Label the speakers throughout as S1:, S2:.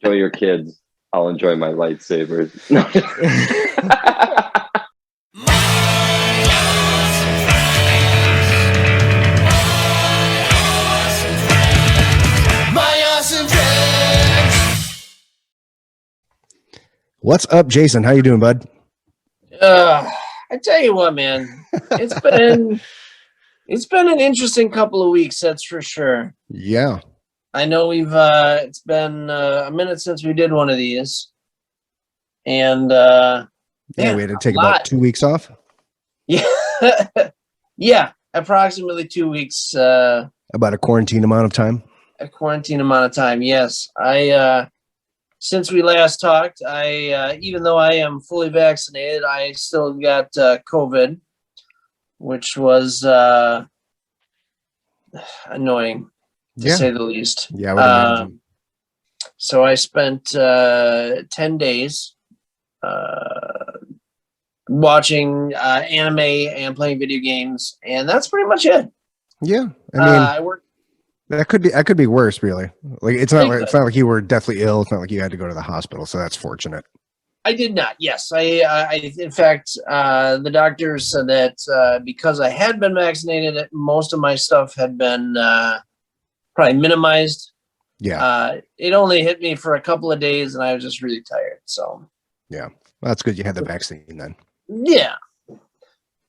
S1: Enjoy your kids. I'll enjoy my lightsabers. No.
S2: What's up, Jason? How you doing, bud?
S3: I tell you what, man, it's been an interesting couple of weeks, that's for sure.
S2: Yeah.
S3: I know it's been a minute since we did one of these, and
S2: we had to take about 2 weeks off.
S3: Yeah, yeah, approximately 2 weeks.
S2: About a quarantine amount of time.
S3: A quarantine amount of time, yes. Since we last talked, even though I am fully vaccinated, I still got COVID, which was annoying, to say the least.
S2: Yeah, I would imagine.
S3: So I spent 10 days watching anime and playing video games, and that's pretty much it.
S2: Yeah, I mean, that could be worse, really. Like it's not like you were deathly ill. It's not like you had to go to the hospital, so that's fortunate.
S3: I did not. Yes, I in fact, the doctor said that because I had been vaccinated, most of my stuff had been probably minimized.
S2: Yeah.
S3: It only hit me for a couple of days, and I was just really tired. So.
S2: Yeah, well, that's good. You had the vaccine then.
S3: Yeah.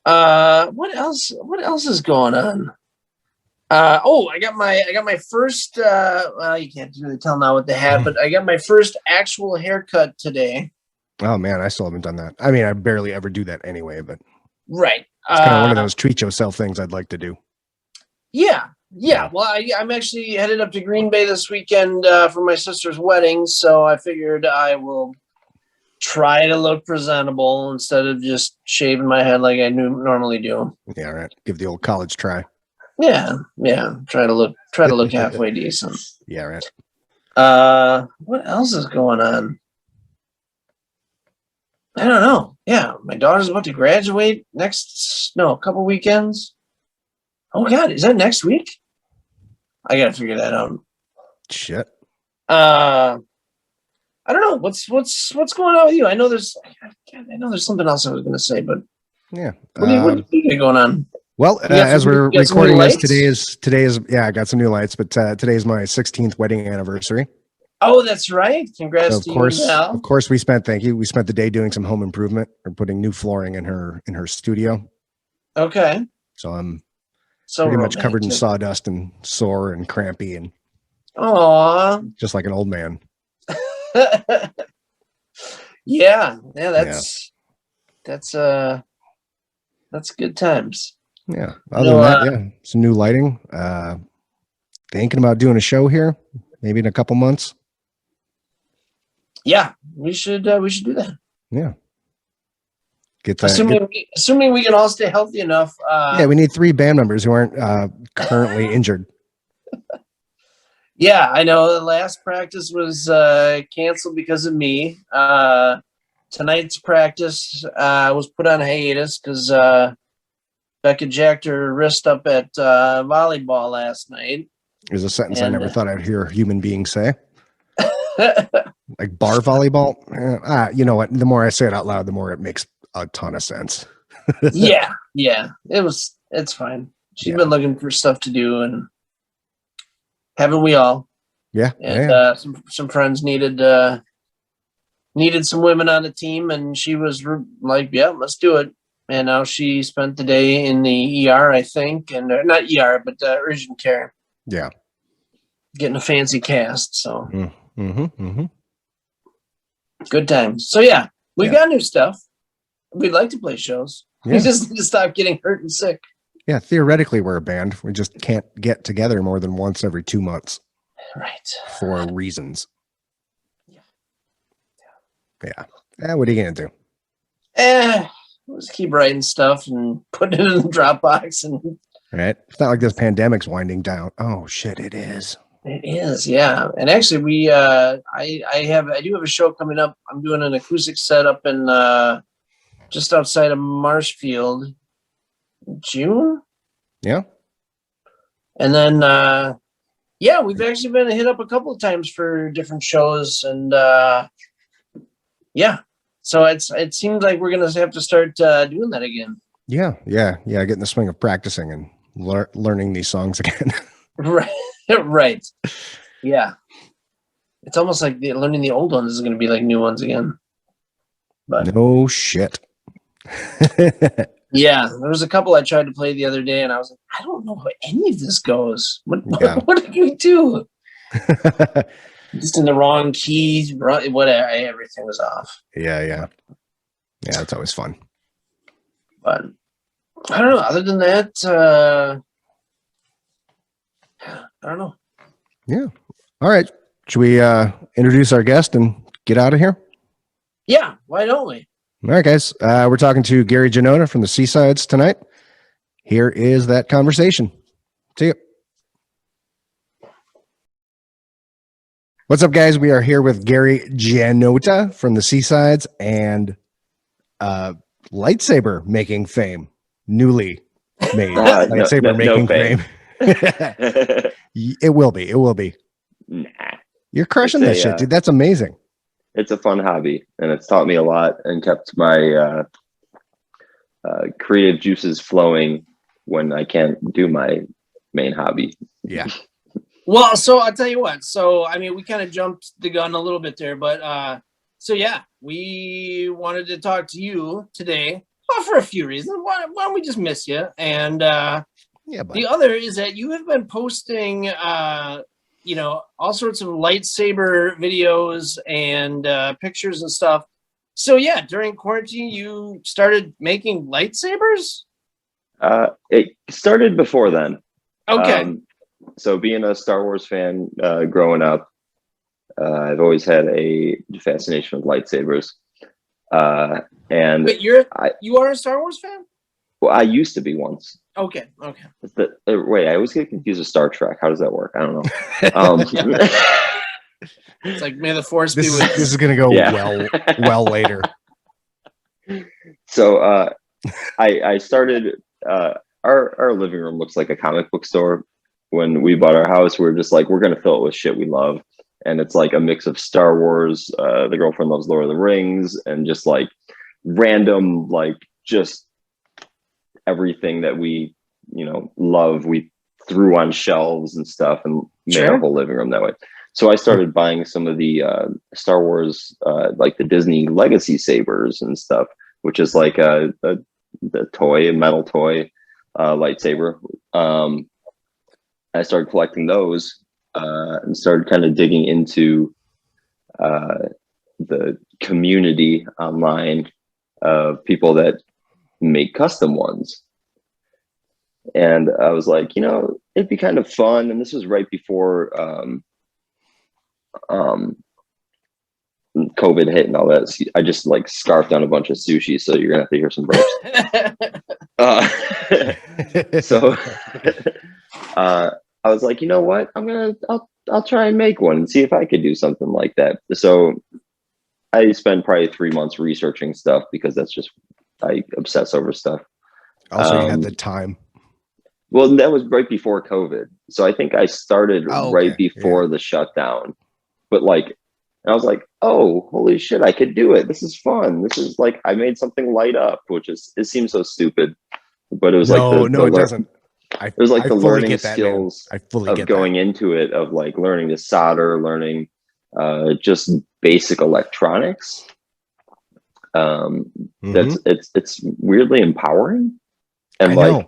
S3: What else? What else is going on? I got my first. Well, you can't really tell now with the hat, but I got my first actual haircut today.
S2: Oh man, I still haven't done that. I mean, I barely ever do that anyway, but
S3: right.
S2: It's kind of one of those treat yourself things I'd like to do.
S3: Yeah. Well, I'm actually headed up to Green Bay this weekend for my sister's wedding, so I figured I will try to look presentable instead of just shaving my head like I normally do.
S2: Yeah, right. Give the old college try.
S3: Yeah. Try to look halfway decent.
S2: Yeah, right.
S3: What else is going on? I don't know. Yeah, my daughter's about to graduate a couple weekends. Oh God, is that next week? I gotta figure that out.
S2: Shit.
S3: I don't know. What's going on with you? I know there's something else I was gonna say, but
S2: yeah.
S3: What do you got going on?
S2: Well, as we're recording this, today is I got some new lights, but today is my 16th wedding anniversary.
S3: Oh, that's right. Congrats to you, Val.
S2: Of course, we spent the day doing some home improvement or putting new flooring in her studio.
S3: Okay.
S2: So I'm pretty much covered in sawdust and sore and crampy and just like an old man.
S3: Yeah, that's good times.
S2: Yeah. Other than that, some new lighting. Thinking about doing a show here, maybe in a couple months.
S3: Yeah, we should do that.
S2: Yeah.
S3: Assuming we can all stay healthy enough.
S2: We need 3 band members who aren't currently injured.
S3: Yeah, I know. The last practice was canceled because of me. Tonight's practice was put on hiatus because Becca jacked her wrist up at volleyball last night.
S2: There's a sentence I never thought I'd hear a human being say. Like bar volleyball? You know what? The more I say it out loud, the more it makes a ton of sense.
S3: Yeah. It's fine. She's been looking for stuff to do, and haven't we all?
S2: Yeah.
S3: And some friends needed some women on the team, and she was like, "Yeah, let's do it." And now she spent the day in the ER, I think, and not ER, but urgent care.
S2: Yeah,
S3: getting a fancy cast. So,
S2: mm-hmm.
S3: Good times. So we got new stuff. We'd like to play shows. We just need to stop getting hurt and sick.
S2: Yeah, theoretically, we're a band. We just can't get together more than once every 2 months.
S3: Right.
S2: For reasons. Yeah. What are you going to
S3: do? Just keep writing stuff and putting it in the Dropbox.
S2: Right. It's not like this pandemic's winding down. Oh, shit, it is.
S3: It is, yeah. And actually, I do have a show coming up. I'm doing an acoustic set up in just outside of Marshfield, June.
S2: Yeah.
S3: And then Yeah, we've actually been hit up a couple of times for different shows, and yeah, so it seems like we're gonna have to start doing that again.
S2: Yeah. Getting the swing of practicing and learning these songs again.
S3: Right, right. Yeah, it's almost like learning the old ones is going to be like new ones again. But
S2: no shit.
S3: yeah, there was a couple I tried to play the other day, and I was like, I don't know how any of this goes. What did we do? Just in the wrong keys, whatever. Everything was off.
S2: Yeah. It's always fun.
S3: But I don't know. Other than that, I don't know.
S2: Yeah. All right. Should we introduce our guest and get out of here?
S3: Yeah. Why don't we?
S2: All right, guys. We're talking to Gary Janota from the Seasides tonight. Here is that conversation. See you. What's up, guys? We are here with Gary Janota from the Seasides and lightsaber making fame. Newly made lightsaber making fame. It will be.
S1: Nah.
S2: You're crushing that shit, dude. That's amazing.
S1: It's a fun hobby, and it's taught me a lot and kept my creative juices flowing when I can't do my main hobby.
S2: Yeah.
S3: Well, so I'll tell you what. So, I mean, we kind of jumped the gun a little bit there, but so yeah, we wanted to talk to you today for a few reasons. Why don't we just miss you? And the other is that you have been posting, all sorts of lightsaber videos and pictures and stuff. So yeah, during quarantine, you started making lightsabers?
S1: It started before then.
S3: Okay.
S1: So being a Star Wars fan growing up, I've always had a fascination with lightsabers. And
S3: Wait, you are a Star Wars fan?
S1: Well, I used to be once.
S3: Okay.
S1: Wait, I always get confused with Star Trek. How does that work? I don't know.
S3: It's like, may the force be with
S2: this is going to go well later.
S1: So I started, our living room looks like a comic book store. When we bought our house, we were just like, we're going to fill it with shit we love. And it's like a mix of Star Wars, The Girlfriend Loves Lord of the Rings, and just like random, like just everything that we, love. We threw on shelves and stuff and made our whole living room that way. So I started buying some of the Star Wars, like the Disney Legacy sabers and stuff, which is like a metal toy lightsaber. I started collecting those and started kind of digging into the community online of people that make custom ones. And I was like, it'd be kind of fun. And this was right before COVID hit and all that. So I just like scarfed down a bunch of sushi. So you're gonna have to hear some burps. So I was like, you know what? I'll try and make one and see if I could do something like that. So I spent probably 3 months researching stuff because I obsess over stuff.
S2: Also, you had the time.
S1: Well, that was right before COVID. So I think I started right before the shutdown. But I was like, oh, holy shit, I could do it. This is fun. This is like, I made something light up, it seems so stupid. But it was
S2: it doesn't.
S1: It was like the learning skills
S2: of
S1: going into it, of like learning to solder, learning just basic electronics. It's weirdly empowering. And my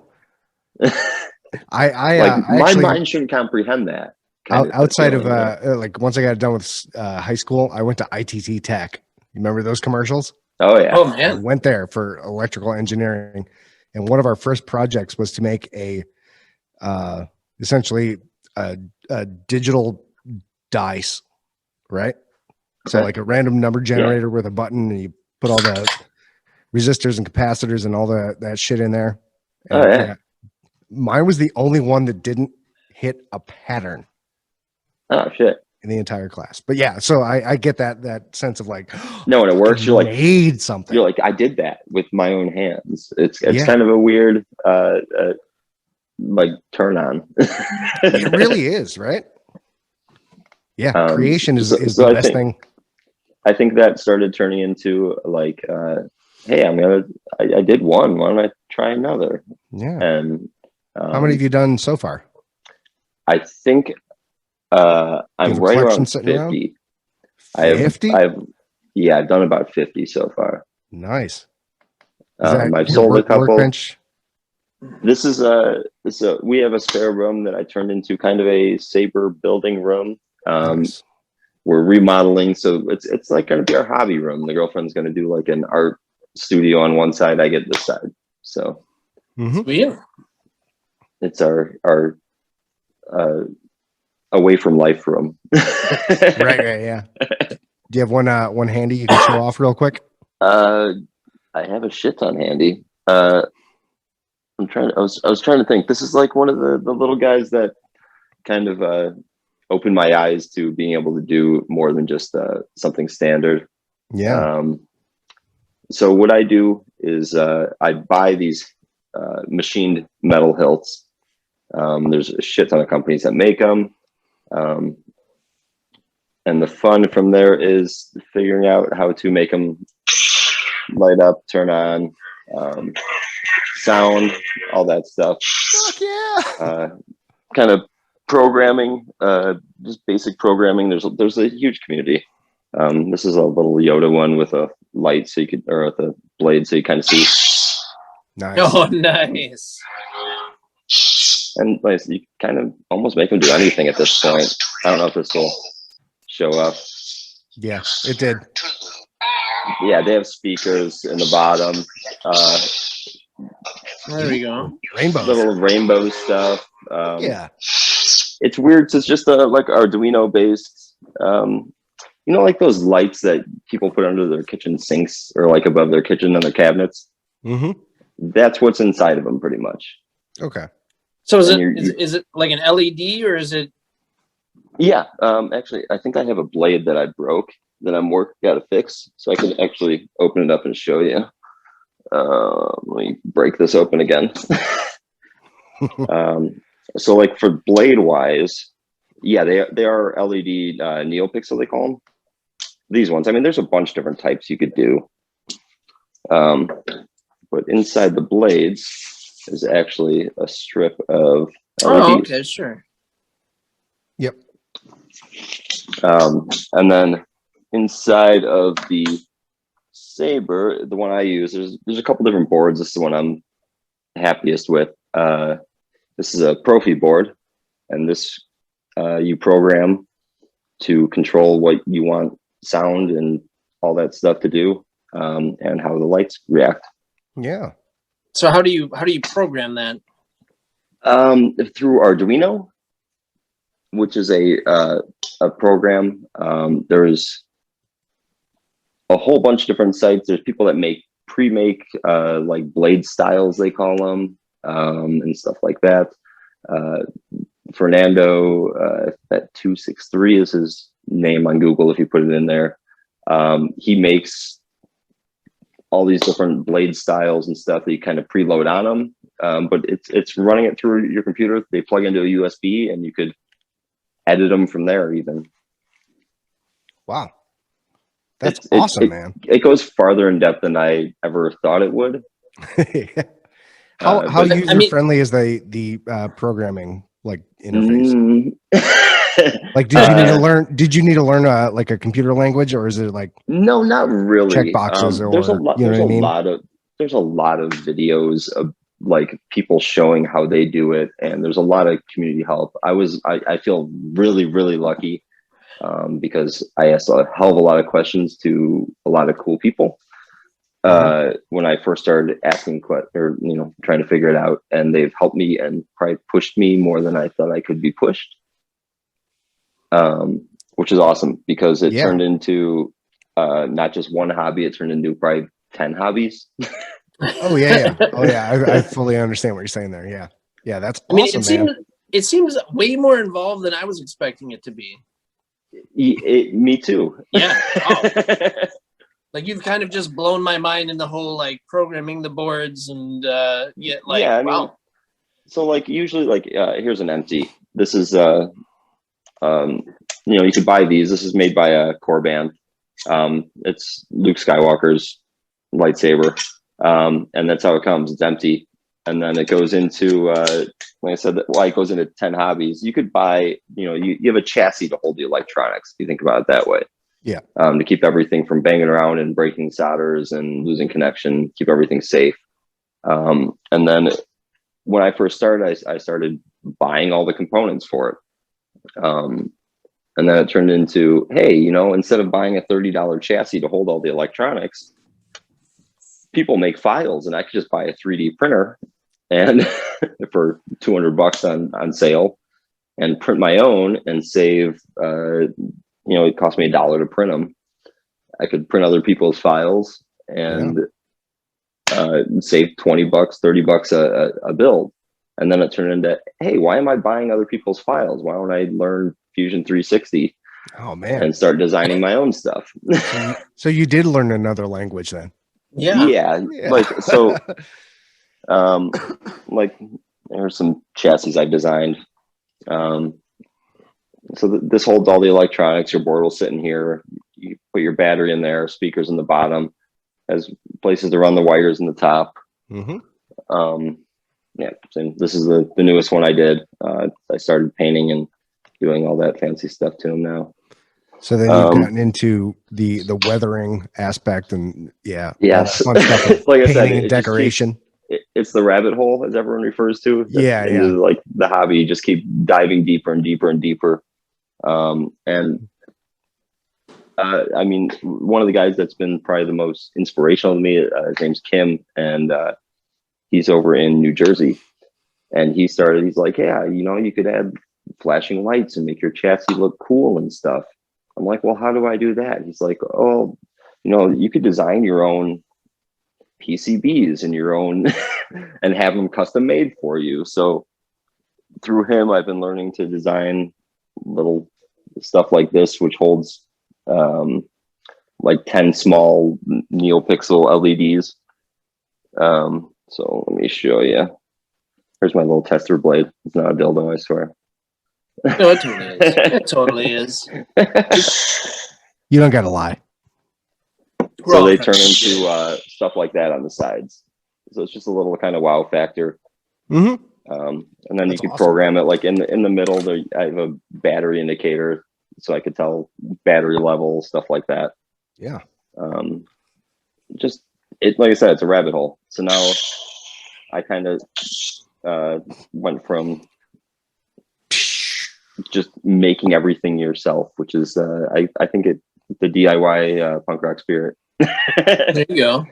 S1: mind shouldn't comprehend that.
S2: Outside of once I got done with high school, I went to ITT Tech. You remember those commercials?
S1: Oh yeah.
S3: Oh man.
S2: I went there for electrical engineering, and one of our first projects was to make essentially a digital dice, right? So like a random number generator with a button, and you put all the resistors and capacitors and all that shit in there. And, mine was the only one that didn't hit a pattern.
S1: Oh shit!
S2: In the entire class, but yeah, so I get that sense of like,
S1: no, when it works, you're like
S2: made something.
S1: You're like, I did that with my own hands. It's kind of a weird like turn on.
S2: It really is, right? Yeah,
S1: Um,
S2: creation is
S1: so
S2: the
S1: I
S2: best
S1: think
S2: thing.
S1: I think that started turning into like, hey, I did one. Why don't I try another?
S2: Yeah.
S1: And
S2: How many have you done so far?
S1: I think
S2: You
S1: I'm
S2: have a
S1: right
S2: collection
S1: around
S2: sitting around?
S1: 50.
S2: 50?
S1: I've done about 50 so far.
S2: Nice. Is that
S1: I've
S2: your
S1: sold a couple.
S2: workbench?
S1: This is we have a spare room that I turned into kind of a saber building room.
S2: Nice.
S1: We're remodeling, so it's like going to be our hobby room. The girlfriend's going to do like an art studio on one side. I get this side, so
S3: Sweet.
S1: it's our away from life room.
S2: Right, yeah. Do you have one handy you can show off real quick?
S1: I have a shit ton handy. I'm trying. I was trying to think. This is like one of the little guys that kind of opened my eyes to being able to do more than just something standard.
S2: Yeah.
S1: So what I do is I buy these machined metal hilts. There's a shit ton of companies that make them. And the fun from there is figuring out how to make them light up, turn on, sound, all that stuff.
S2: Fuck yeah.
S1: Kind of programming, just basic programming. There's a huge community. This is a little Yoda one with a light, so you could, or with a blade, so you kind of see.
S2: Nice.
S3: Oh, nice.
S1: And like, you kind of almost make them do anything at this point. I don't know if this will show up.
S2: Yeah, it did.
S1: Yeah, they have speakers in the bottom.
S3: There we go.
S2: Rainbows.
S1: Little rainbow stuff.
S2: Yeah.
S1: It's weird. So it's just like Arduino based. Like those lights that people put under their kitchen sinks or like above their kitchen and their cabinets.
S2: Mm-hmm.
S1: That's what's inside of them, pretty much.
S2: Okay.
S3: So is
S1: And
S3: is it like an LED or is it?
S1: Yeah. Actually, I think I have a blade that I broke that I'm got to fix, so I can actually open it up and show you. Let me break this open again. So like for blade wise, yeah, they are LED NeoPixel, they call them. These ones. I mean, there's a bunch of different types you could do. But inside the blades is actually a strip of LEDs.
S3: Oh, okay, sure.
S2: Yep.
S1: And then inside of the Saber, the one I use, there's a couple different boards. This is the one I'm happiest with. This is a Profi board, and this you program to control what you want sound and all that stuff to do, and how the lights react.
S2: Yeah.
S3: So how do you program that?
S1: Through Arduino, which is a program. There's a whole bunch of different sites. There's people that pre-make like blade styles, they call them, and stuff like that. Fernando at 263 is his name on Google if you put it in there. He makes all these different blade styles and stuff that you kind of preload on them, but it's running it through your computer. They plug into a USB, and you could edit them from there even.
S2: Wow. That's awesome, man.
S1: It goes farther in depth than I ever thought it would.
S2: How
S1: but,
S2: user friendly is the programming like interface? Like, did you need to learn like a computer language, or is it like
S1: no, not really
S2: check boxes? Or
S1: there's a lot.
S2: You know
S1: There's
S2: what I mean?
S1: there's a lot of videos of like people showing how they do it, and there's a lot of community help. I feel really, really lucky because I asked a hell of a lot of questions to a lot of cool people when I first started asking or trying to figure it out, and they've helped me and probably pushed me more than I thought I could be pushed, which is awesome because it turned into not just one hobby, it turned into probably 10 hobbies.
S2: Oh yeah. I fully understand what you're saying there. Yeah, that's awesome, man.
S3: It seems way more involved than I was expecting it to be.
S1: Me too.
S3: Yeah. Wow. Like you've kind of just blown my mind in the whole like programming the boards and wow.
S1: So like usually like here's an empty. This is you could buy these. This is made by a core band. It's Luke Skywalker's lightsaber. And that's how it comes. It's empty. And then it goes into, like I said, it goes into 10 hobbies. You could buy, you have a chassis to hold the electronics, if you think about it that way.
S2: Yeah.
S1: To keep everything from banging around and breaking solders and losing connection, keep everything safe. And then when I first started, I started buying all the components for it. And then it turned into, hey, instead of buying a $30 chassis to hold all the electronics, people make files, and I could just buy a 3D printer and for $200 on sale and print my own and save, it cost me $1 to print them. I could print other people's files and save $20, $30 a build. And then it turned into, hey, why am I buying other people's files? Why don't I learn Fusion 360?
S2: Oh man.
S1: And start designing my own stuff.
S2: So you did learn another language then?
S3: Yeah.
S1: Like, so, like there's some chassis I designed. So this holds all the electronics. Your board will sit in here. You put your battery in there, speakers in the bottom, has places to run the wires in the top.
S2: Mm-hmm.
S1: So this is the newest one I did. I started painting and doing all that fancy stuff to them now.
S2: So then you've gotten into the weathering aspect and
S1: yes,
S2: fun stuff
S1: like I said,
S2: painting and decoration.
S1: It's the rabbit hole, as everyone refers to.
S2: Yeah.
S1: Like the hobby, you just keep diving deeper and deeper and deeper. I mean, one of the guys that's been probably the most inspirational to me, his name's Kim, and he's over in New Jersey. And he's like, yeah, you could add flashing lights and make your chassis look cool and stuff. I'm like, well, how do I do that? He's like, oh, you could design your own PCBs and your own and have them custom made for you. So through him, I've been learning to design little stuff like this, which holds like 10 small NeoPixel LEDs. So let me show you. Here's my little tester blade. It's not a dildo, I swear.
S3: No, it totally is. It totally is.
S2: You don't gotta lie.
S1: So they turn into stuff like that on the sides. So it's just a little kind of wow factor.
S2: Mm-hmm.
S1: And then
S2: That's
S1: you can
S2: awesome.
S1: program it like in the middle. I have a battery indicator, so I could tell battery level, stuff like that.
S2: Yeah.
S1: Just it, like I said, it's a rabbit hole. So now I kind of went from just making everything yourself, which is I think the DIY punk rock spirit.
S3: There you go.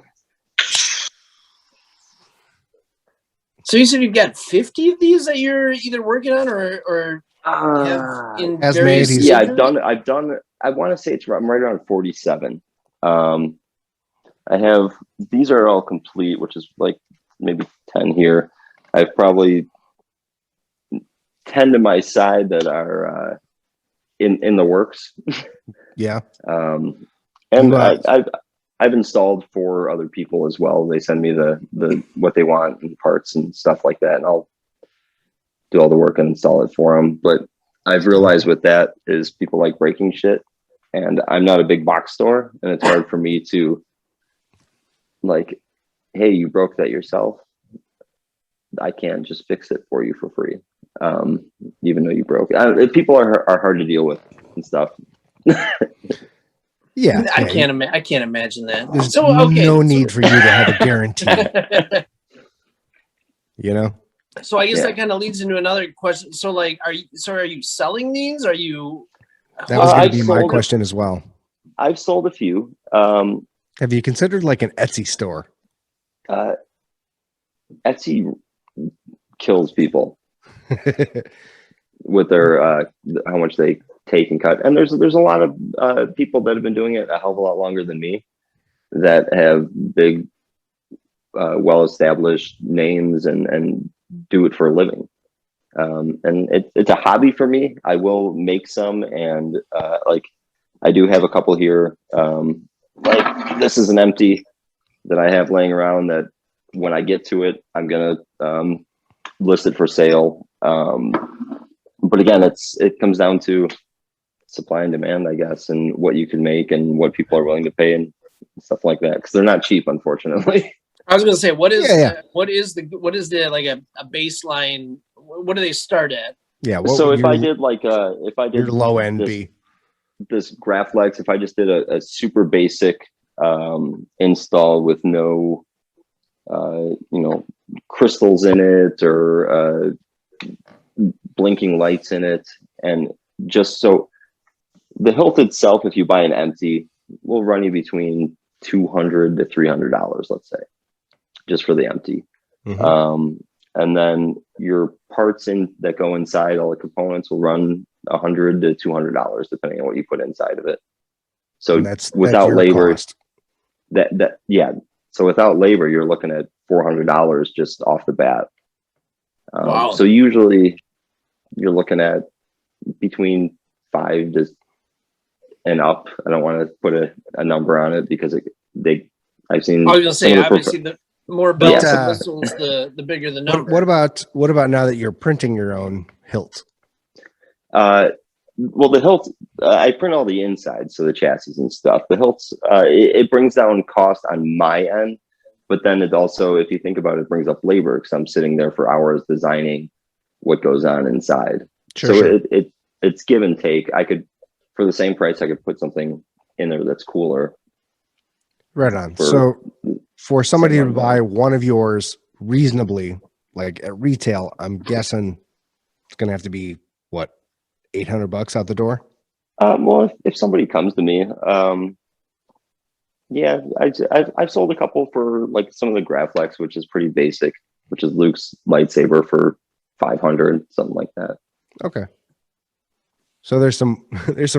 S3: So you said you've got 50 of these that you're either working on or have in
S2: As
S3: various
S2: made,
S1: Yeah,
S3: stages?
S1: I've done. I want to say I'm right around 47. I have, these are all complete, which is like maybe 10 here. I have probably 10 to my side that are in the works.
S2: Yeah.
S1: And I've installed for other people as well. They send me the what they want and parts and stuff like that, and I'll do all the work and install it for them. But I've realized with that is people like breaking shit, and I'm not a big box store, and it's hard for me to like, hey, you broke that yourself. I can't just fix it for you for free, even though you broke it. People are hard to deal with and stuff.
S2: Yeah.
S3: I can't imagine that.
S2: There's
S3: So okay,
S2: no need for you to have a guarantee. You know?
S3: So I guess
S1: Yeah.
S3: that kind of leads into another question. So like, are you selling these? Are you?
S2: That was going
S1: I've
S2: to be my
S1: sold
S2: question as well.
S1: I've sold a few.
S2: Have you considered like an Etsy store?
S1: Etsy kills people with their how much they take and cut. And there's a lot of people that have been doing it a hell of a lot longer than me that have big, well-established names and do it for a living. And it's a hobby for me. I will make some, and like I do have a couple here. Like this is an empty that I have laying around that when I get to it, I'm gonna list it for sale. But again, it comes down to supply and demand, I guess, and what you can make and what people are willing to pay and stuff like that. Because they're not cheap, unfortunately.
S3: I was gonna say, what is
S2: Yeah.
S3: what is the like a baseline? What do they start at?
S2: Yeah. What
S1: So
S2: would
S1: if I did
S2: your low end
S1: this,
S2: be?
S1: this Graflex, if I just did a super basic install with no crystals in it or blinking lights in it, and just so the hilt itself, if you buy an empty, will run you between $200 to $300, let's say, just for the empty.
S2: Mhm.
S1: And then your parts that go inside, all the components, will run $100 to $200 depending on what you put inside of it. So
S2: And that's
S1: without
S2: your
S1: labor,
S2: cost.
S1: so without labor, you're looking at $400 just off the bat.
S3: Wow.
S1: So usually you're looking at between 5 to and up. I don't want to put a number on it because I've seen.
S3: I was gonna say,
S1: some of the
S3: obviously, the more bells
S2: But,
S3: and whistles, the bigger the number.
S2: What about now that you're printing your own hilt?
S1: Well, the hilt, I print all the inside, so the chassis and stuff. The hilts, it brings down cost on my end, but then it also, if you think about it, brings up labor because I'm sitting there for hours designing what goes on inside.
S2: Sure,
S1: So
S2: sure.
S1: it's give and take. For the same price, I could put something in there that's cooler.
S2: Right on. So for somebody to buy one of yours reasonably, like at retail, I'm guessing it's going to have to be what, $800 out the door?
S1: Well, if somebody comes to me, yeah, I've sold a couple for like some of the Graflex, which is pretty basic, which is Luke's lightsaber for 500, something like that.
S2: Okay. So there's some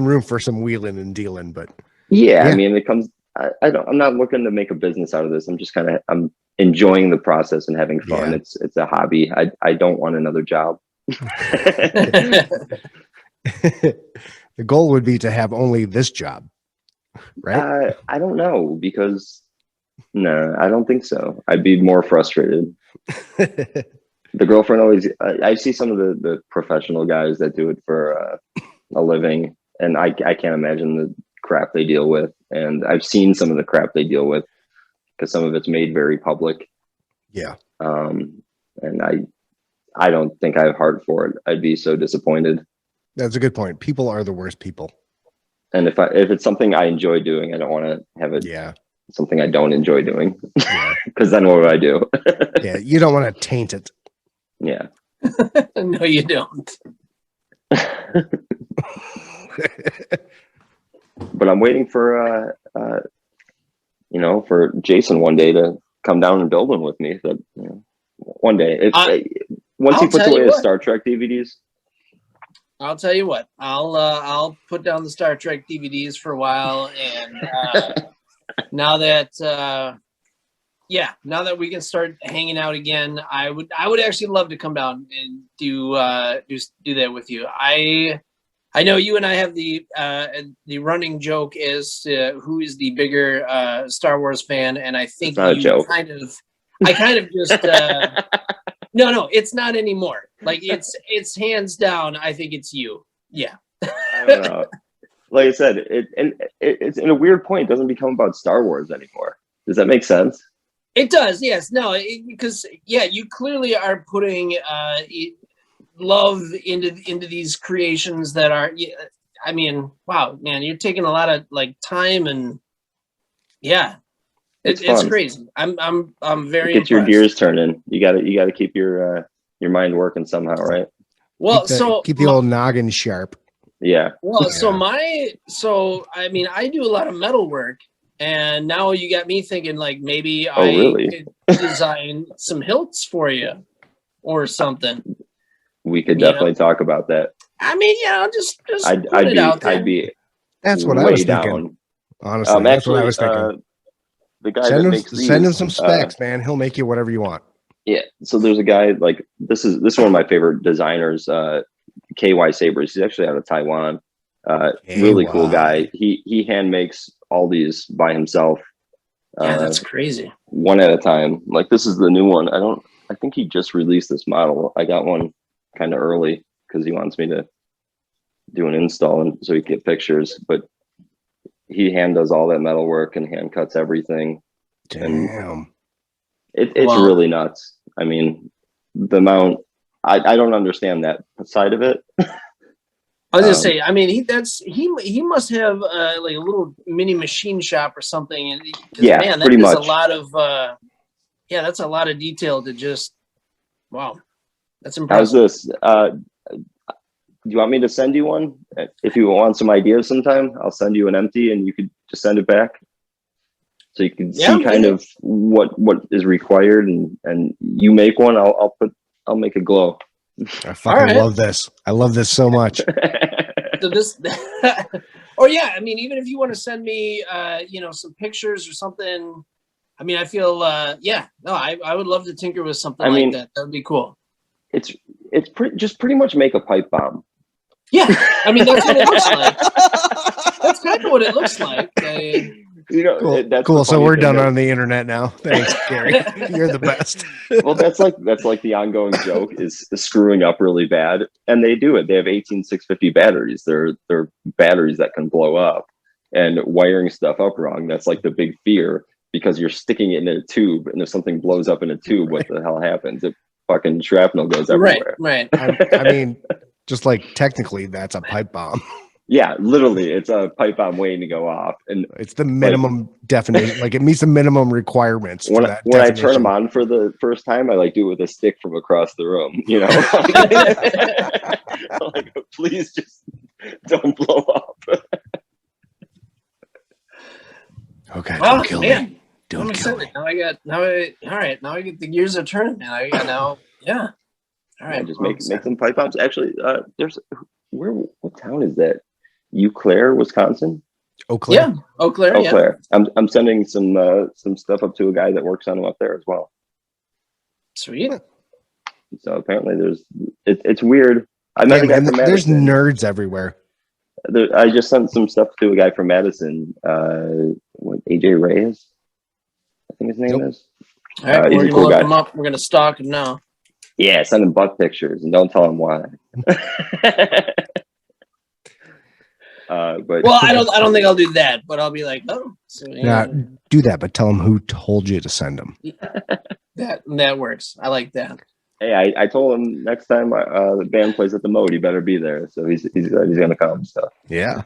S2: room for some wheeling and dealing, but
S1: yeah. I mean, I'm not looking to make a business out of this. I'm enjoying the process and having fun.
S2: Yeah.
S1: It's a hobby. I don't want another job.
S2: The goal would be to have only this job, right?
S1: I don't know because no, I don't think so. I'd be more frustrated. The girlfriend always, I see some of the professional guys that do it for a living, and I can't imagine the crap they deal with. And I've seen some of the crap they deal with because some of it's made very public.
S2: Yeah.
S1: And I don't think I have heart for it. I'd be so disappointed.
S2: That's a good point. People are the worst people.
S1: And if it's something I enjoy doing, I don't want to have it something I don't enjoy doing. Because then what would I do?
S2: Yeah, you don't want to taint it.
S1: Yeah.
S3: No, you don't.
S1: But I'm waiting for for Jason one day to come down and build one with me. That one day, once he puts away his Star Trek DVDs.
S3: I'll tell you what. I'll put down the Star Trek DVDs for a while, and now that we can start hanging out again, I would actually love to come down and do that with you. I know you and I have the running joke as to who is the bigger Star Wars fan, and I think
S1: I
S3: kind of just no, it's not anymore. Like it's hands down. I think it's you. Yeah.
S1: I don't know. Like I said, it's in a weird point. It doesn't become about Star Wars anymore. Does that make sense?
S3: It does. Yes. No. Because you clearly are putting love into these creations that are. I mean, wow, man, you're taking a lot of like time and it's crazy. I'm very
S1: Get your
S3: impressed.
S1: gears turning. You got to keep your mind working somehow, right?
S3: Well,
S2: keep the old noggin sharp.
S1: Yeah.
S3: Well, I mean, I do a lot of metal work, and now you got me thinking like maybe could design some hilts for you or something.
S1: We could definitely talk about that.
S3: I mean, just put it out there.
S2: That's what I was thinking. Honestly, that's what I was thinking.
S1: The guy send
S2: him some specs, man. He'll make you whatever you want.
S1: Yeah. So there's a guy like this is one of my favorite designers, KY Sabers. He's actually out of Taiwan. Really cool guy. He hand makes all these by himself.
S3: Yeah, that's crazy.
S1: One at a time. Like this is the new one. I think he just released this model. I got one kind of early because he wants me to do an install and so he can get pictures. But he hand does all that metal work and hand cuts everything.
S2: Damn.
S1: It's
S3: Wow.
S1: really nuts. I mean, the amount I don't understand that side of it.
S3: I was gonna say, I mean, he must have like a little mini machine shop or something. And
S1: Yeah,
S3: man, that
S1: pretty
S3: is
S1: much.
S3: a lot of that's a lot of detail to just wow, that's
S1: How's
S3: impressive.
S1: this? Do you want me to send you one? If you want some ideas sometime, I'll send you an empty and you could just send it back. So you can
S3: Yeah,
S1: see kind
S3: maybe.
S1: of what is required and you make one, I'll make it glow.
S2: I fucking
S3: right.
S2: love this. I love this so much.
S3: So this, or yeah, I mean, even if you want to send me, some pictures or something. I mean, I feel, I would love to tinker with something like that. That would be cool.
S1: It's pretty much make a pipe bomb.
S3: Yeah, I mean, that's what it looks like. That's kind of what it looks like.
S2: Cool.
S1: That's
S2: cool. So we're done
S1: that,
S2: on the internet now. Thanks, Gary. You're the best.
S1: Well, that's like the ongoing joke is screwing up really bad, and they do it. They have 18650 batteries. They're batteries that can blow up, and wiring stuff up wrong. That's like the big fear because you're sticking it in a tube, and if something blows up in a tube, what the hell happens? It fucking shrapnel goes everywhere.
S3: Right.
S2: I mean, just like technically, that's a pipe bomb.
S1: Yeah, literally, it's a pipe bomb waiting to go off, and
S2: it's the minimum definition. Like it meets the minimum requirements.
S1: When I turn them on for the first time, I like do it with a stick from across the room. You know, like please just don't blow up.
S2: Okay, don't kill me.
S3: Don't kill me. Now I get the gears are turning. Man, I got now. Yeah. All right.
S1: Just make some pipe bombs. Actually, what town is that? Eau Claire, Wisconsin.
S2: Eau Claire.
S3: Yeah, Eau Claire.
S1: Eau Claire. I'm sending some stuff up to a guy that works on them up there as well.
S3: Sweet.
S1: So apparently it's weird. I met a guy from Madison.
S2: There's nerds everywhere.
S1: I just sent some stuff to a guy from Madison. AJ Reyes, I think his name is.
S3: All right, we're gonna
S1: cool
S3: look
S1: guy.
S3: him up. We're gonna stalk him now.
S1: Yeah, send him butt pictures and don't tell him why. But
S3: well, I don't think I'll do that, but I'll be like, oh, so,
S2: do that, but tell him who told you to send them.
S3: That works. I like that.
S1: Hey, I told him next time the band plays at the Mode, he better be there. So he's gonna come. So
S2: yeah.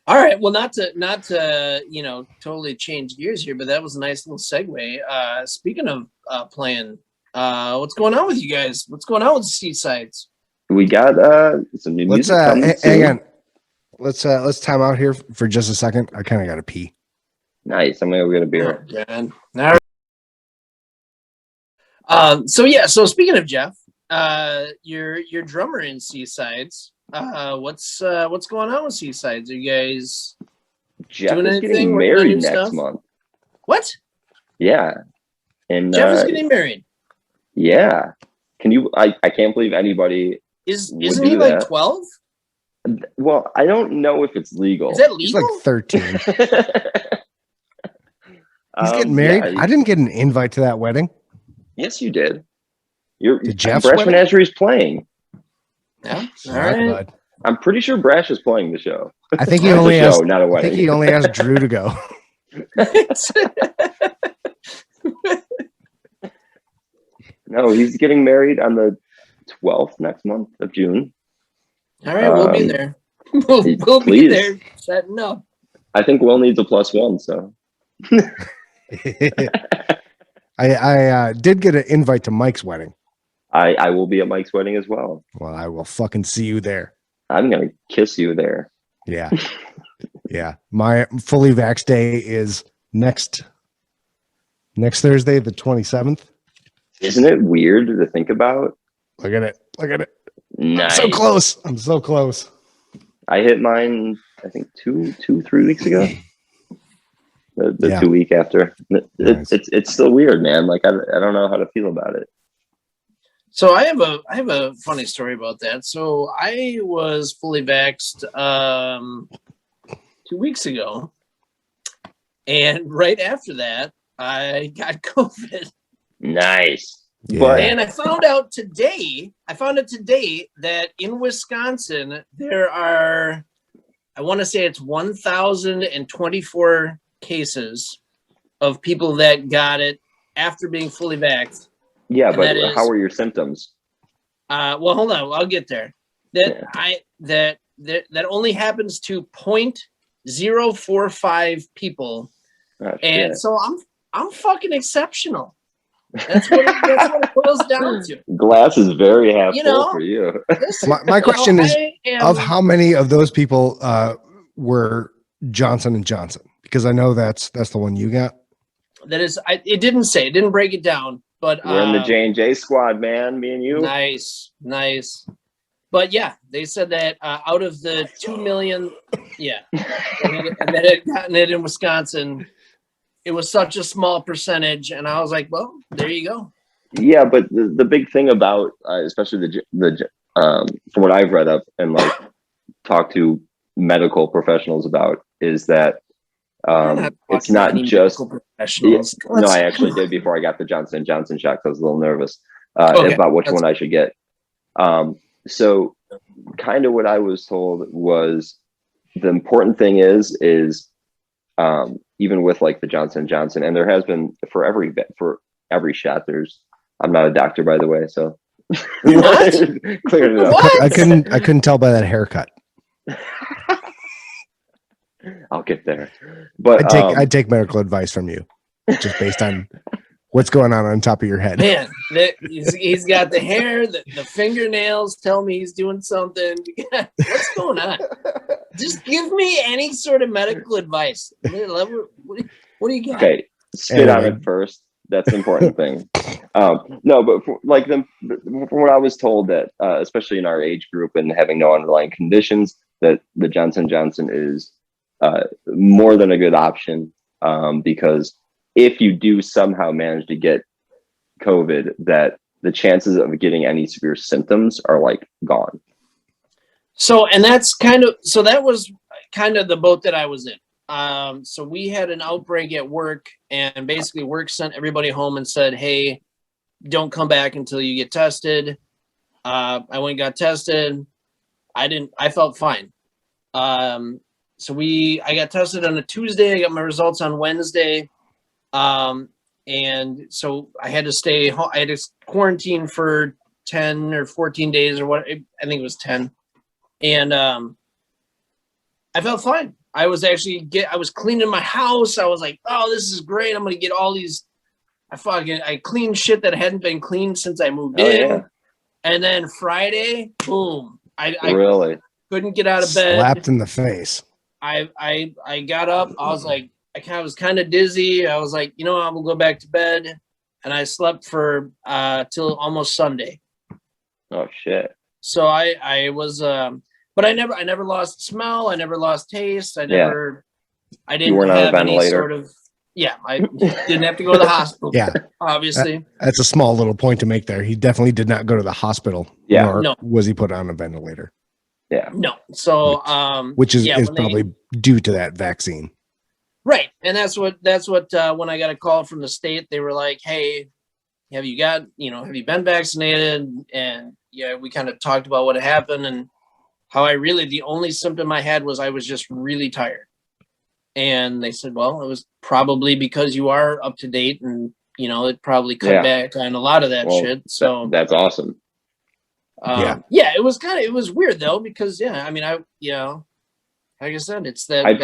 S3: All right. Well, not to totally change gears here, but that was a nice little segue. Speaking of playing, what's going on with you guys? What's going on with the Seasides?
S1: We got some new music coming soon.
S2: Hang on. Let's time out here for just a second. I kind of got to pee.
S1: Nice. I'm gonna go get a beer.
S3: Oh, all right. So speaking of Jeff, your drummer in Seasides. What's going on with Seasides? Are you guys
S1: Jeff
S3: doing
S1: is
S3: anything?
S1: getting married next month.
S3: What?
S1: Yeah. And
S3: Jeff is getting married.
S1: Yeah. Can you? I can't believe anybody.
S3: Isn't he like 12?
S1: Well, I don't know if it's legal.
S3: Is that legal?
S2: He's like 13. He's getting married. Yeah, I didn't get an invite to that wedding.
S1: Yes, you did. Your
S2: Jeff's
S1: Brash Menagerie is playing.
S3: Yeah. All
S2: right.
S1: I'm pretty sure Brash is playing the show.
S2: I think he only has.
S1: Not a wedding.
S2: I think he only asked Drew to go.
S1: No, he's getting married on the 12th next month of June.
S3: All right, we'll be there. We'll be there setting up.
S1: I think Will needs a +1, so.
S2: I did get an invite to Mike's wedding.
S1: I will be at Mike's wedding as well.
S2: Well, I will fucking see you there.
S1: I'm gonna kiss you there.
S2: Yeah. Yeah. My fully vax day is next Thursday, the 27th.
S1: Isn't it weird to think about?
S2: Look at it.
S1: Nice.
S2: I'm so close. I'm so close.
S1: I hit mine, I think 3 weeks ago. The 2 week after. It's still weird, man. Like I don't know how to feel about it.
S3: So I have a funny story about that. So I was fully vaxxed 2 weeks ago, and right after that, I got COVID.
S1: Nice. But
S3: And I found out today that in Wisconsin, there are, I want to say it's 1,024 cases of people that got it after being fully vaxxed.
S1: yeah,
S3: And
S1: but
S3: that is-
S1: how are your symptoms?
S3: Well, hold on, I'll get there. That only happens to 0.045 people,
S1: Oh,
S3: and
S1: shit.
S3: so I'm fucking exceptional. That's what it boils down to.
S1: Glass is very half
S3: You
S1: full
S3: know,
S1: for you.
S3: Listen,
S2: My question is,
S3: I am-
S2: of how many of those people were Johnson and Johnson? Because I know that's the one you got.
S3: that is, it didn't say, it didn't break it down, but
S1: We're in the J&J squad, man. Me and you.
S3: nice. But yeah, they said that out of the 2 million, yeah, and that had gotten it in Wisconsin, it was such a small percentage, and I was like, well, there you go.
S1: Yeah, but the big thing about, especially the from what I've read up and like talked to medical professionals about, is that it's not just
S3: professionals.
S1: Yeah, no, I actually did before I got the Johnson & Johnson shot. 'Cause I was a little nervous
S3: Okay,
S1: about which
S3: that's-
S1: one I should get. So kind of what I was told was the important thing is even with like the Johnson & Johnson, and there has been for every shot, I'm not a doctor, by the way, so
S3: You're not?
S1: cleared it up.
S3: What?
S2: I couldn't tell by that haircut.
S1: I'll get there. But
S2: I'd take medical advice from you, just based on what's going on top of your head.
S3: Man, he's got the hair, the fingernails tell me he's doing something. What's going on? Just give me any sort of medical advice. What do you got?
S1: Okay, spit on
S2: Anyway.
S1: it first. That's the important thing. No, but from what I was told, that especially in our age group and having no underlying conditions, that the Johnson & Johnson is more than a good option, because if you do somehow manage to get COVID, that the chances of getting any severe symptoms are like gone.
S3: So, and that was kind of the boat that I was in. So we had an outbreak at work, and basically work sent everybody home and said, hey, don't come back until you get tested. I went and got tested. I felt fine. So I got tested on a Tuesday. I got my results on Wednesday. And so I had to stay home. I had to quarantine for 10 or 14 days or what. I think it was 10. And, I felt fine. I was cleaning my house. I was like, oh, this is great. I'm going to get all these. I cleaned shit that hadn't been cleaned since I moved in.
S1: Yeah.
S3: And then Friday, boom. I
S1: Really?
S3: couldn't get out of bed.
S2: Slapped in the face.
S3: I got up. I was like, was kind of dizzy. I was like, I'm gonna go back to bed, and I slept for till almost Sunday.
S1: Oh shit.
S3: So I was, but I never lost smell. I never lost taste. I didn't
S1: You weren't on a
S3: have any
S1: ventilator?
S3: sort of. Yeah, I didn't have to go to the hospital.
S2: Yeah,
S3: obviously.
S2: that's a small little point to make there. He definitely did not go to the hospital.
S1: Yeah.
S2: Nor
S3: No.
S2: was he put on a ventilator,
S1: Yeah.
S3: No. So
S2: which is
S3: when
S2: probably due to that vaccine.
S3: right, and that's what when I got a call from the state, they were like, hey, have you been vaccinated? And yeah, we kind of talked about what happened and how the only symptom I had was I was just really tired. And they said, well, it was probably because you are up to date, and it probably cut back on a lot of that shit. So
S1: that's awesome.
S3: it was weird though, because like I said, it's that
S1: I'd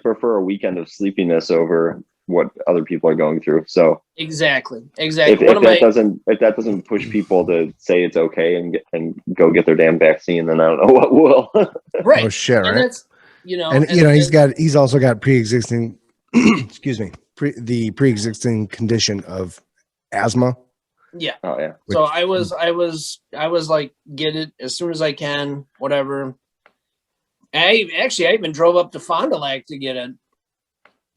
S1: prefer a weekend of sleepiness over what other people are going through. So
S3: exactly.
S1: if that doesn't push people to say it's okay and go get their damn vaccine, then I don't know what will.
S3: Right.
S2: Oh shit!
S3: And
S2: Right.
S3: that's
S2: He's also got pre-existing, excuse me, pre-existing condition of asthma.
S3: Yeah.
S1: Oh yeah.
S3: So I was like, get it as soon as I can, whatever. I even drove up to Fond du Lac to get it.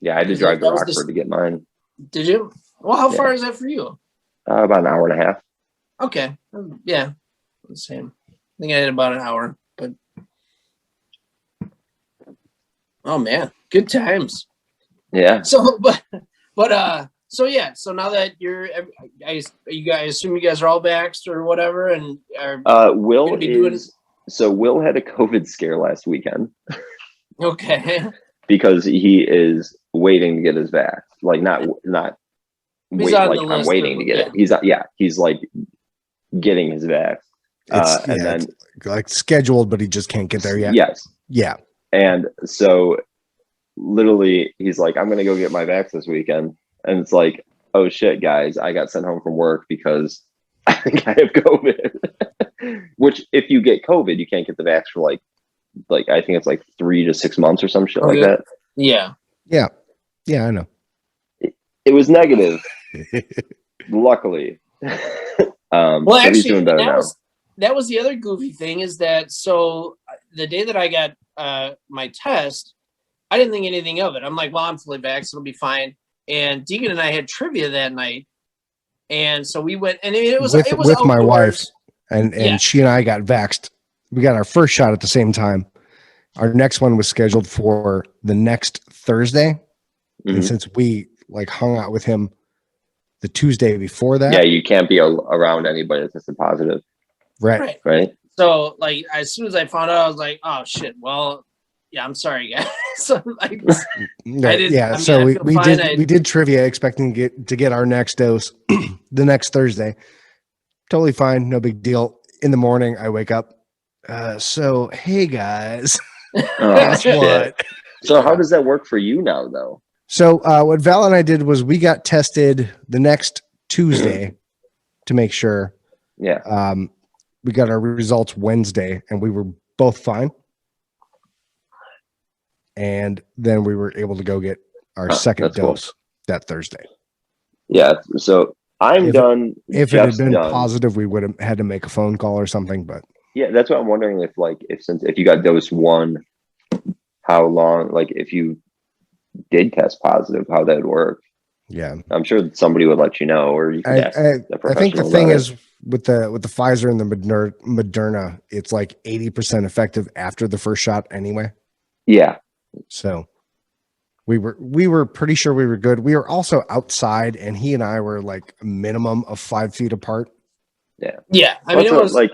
S1: Yeah, I had to drive to Rockford to get mine.
S3: Did you? Well, how far is that for you?
S1: About an hour and a half.
S3: Okay. Yeah. The same. I think I had about an hour, but oh man, good times.
S1: Yeah.
S3: So, but So yeah, so now that I assume you guys are all vaxxed or whatever, and are
S1: Will
S3: gonna be doing
S1: is so Will had a COVID scare last weekend
S3: okay.
S1: because he is waiting to get his vax. Like not
S3: He's
S1: wait,
S3: on
S1: like
S3: the
S1: I'm
S3: list
S1: waiting
S3: of-
S1: to get
S3: yeah.
S1: it. He's like getting his vax. And then
S2: it's like scheduled, but he just can't get there yet.
S1: yes.
S2: Yeah.
S1: And so literally he's like, I'm gonna go get my vax this weekend. And it's like, oh shit, guys, I got sent home from work because I think I have COVID. Which if you get COVID, you can't get the vax for like I think it's like 3 to 6 months or some shit like that.
S3: Yeah.
S2: Yeah. Yeah, I know.
S1: It was negative, luckily.
S3: Well,
S1: so he's
S3: actually,
S1: doing better now.
S3: that was the other goofy thing is that so the day that I got my test, I didn't think anything of it. I'm like, well, I'm fully vaxxed, it'll be fine. And Deegan and I had trivia that night, and so we went, and it was
S2: with my
S3: outdoors.
S2: wife, and
S3: Yeah.
S2: she and I got vaxxed. We got our first shot at the same time. Our next one was scheduled for the next Thursday,
S1: Mhm.
S2: and since we like hung out with him the Tuesday before that,
S1: Yeah, you can't be around anybody that's tested positive,
S2: right?
S1: right?
S3: So like as soon as I found out, I was like, oh shit. Well, yeah, I'm sorry, guys. So like, didn't-
S2: Yeah,
S3: I mean,
S2: so
S3: I
S2: we,
S3: feel
S2: we
S3: fine.
S2: did we did trivia expecting to get our next dose the next Thursday. Totally fine, no big deal. In the morning, I wake up. So hey guys,
S1: Oh,
S2: guess
S1: shit.
S2: what?
S1: So how does that work for you now, though?
S2: So what Val and I did was we got tested the next Tuesday to make sure.
S1: Yeah.
S2: We got our results Wednesday, and we were both fine. And then we were able to go get our second
S1: that's cool.
S2: dose that Thursday.
S1: Yeah. So I'm done.
S2: If it had
S1: Jeff's
S2: been
S1: done.
S2: positive, we would have had to make a phone call or something. But
S1: Yeah, that's what I'm wondering if you got dose 1, how long? Like if you did test positive, how that would work.
S2: yeah,
S1: I'm sure somebody would let you know, or you could ask
S2: I
S1: the
S2: think the
S1: professional
S2: thing
S1: about
S2: is with the Pfizer and the Moderna, it's like 80% effective after the first shot anyway.
S1: Yeah.
S2: So we were pretty sure we were good. We were also outside, and he and I were like a minimum of 5 feet apart.
S3: yeah. I mean, it was
S1: like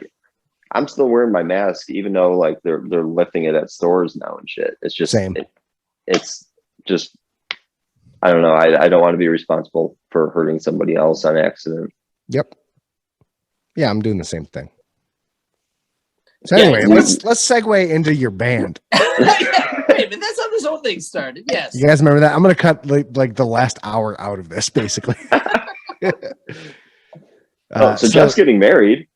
S1: I'm still wearing my mask, even though like they're lifting it at stores now and shit. It's just
S2: Same.
S1: It's just I don't know. I don't want to be responsible for hurting somebody else on accident.
S2: Yep. Yeah, I'm doing the same thing. So
S3: Yeah,
S2: anyway, let's segue into your band.
S3: Wait, but that's how this whole thing started. Yes.
S2: You guys remember that? I'm gonna cut like the last hour out of this, basically.
S1: So Jeff's getting married.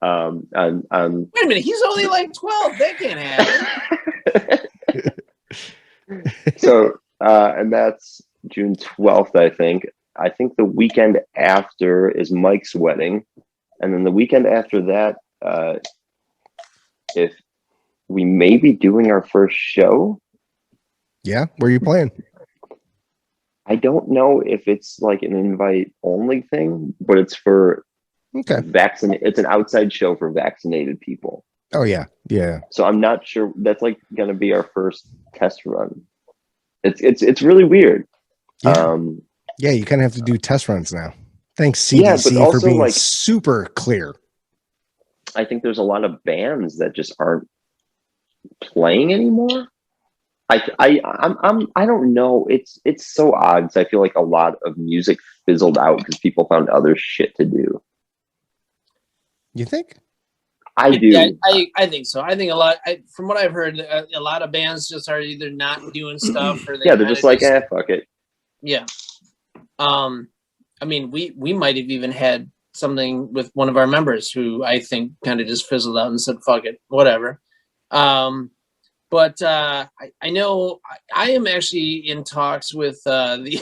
S1: on
S3: Wait a minute, he's only like 12. That can't happen.
S1: so and that's June 12th, I think. I think the weekend after is Mike's wedding, and then the weekend after that, if we may be doing our first show.
S2: Yeah, where are you playing?
S1: I don't know if it's like an invite only thing, but it's for
S2: Okay.
S1: It's an outside show for vaccinated people.
S2: Oh yeah, yeah.
S1: So I'm not sure. That's like going to be our first test run. It's really weird.
S2: Yeah. Yeah, you kind of have to do test runs now. Thanks
S1: Yeah, but
S2: CDC
S1: also,
S2: for being
S1: like-
S2: super clear.
S1: I think there's a lot of bands that just aren't playing anymore. I don't know. It's so odd. 'Cause I feel like a lot of music fizzled out because people found other shit to do.
S2: You think?
S1: I do.
S3: Yeah, I think so. I think from what I've heard, a lot of bands just are either not doing stuff or
S1: they're just like, fuck it.
S3: Yeah. I mean, we might have even had something with one of our members who I think kind of just fizzled out and said, fuck it, whatever. But I know I am actually in talks with the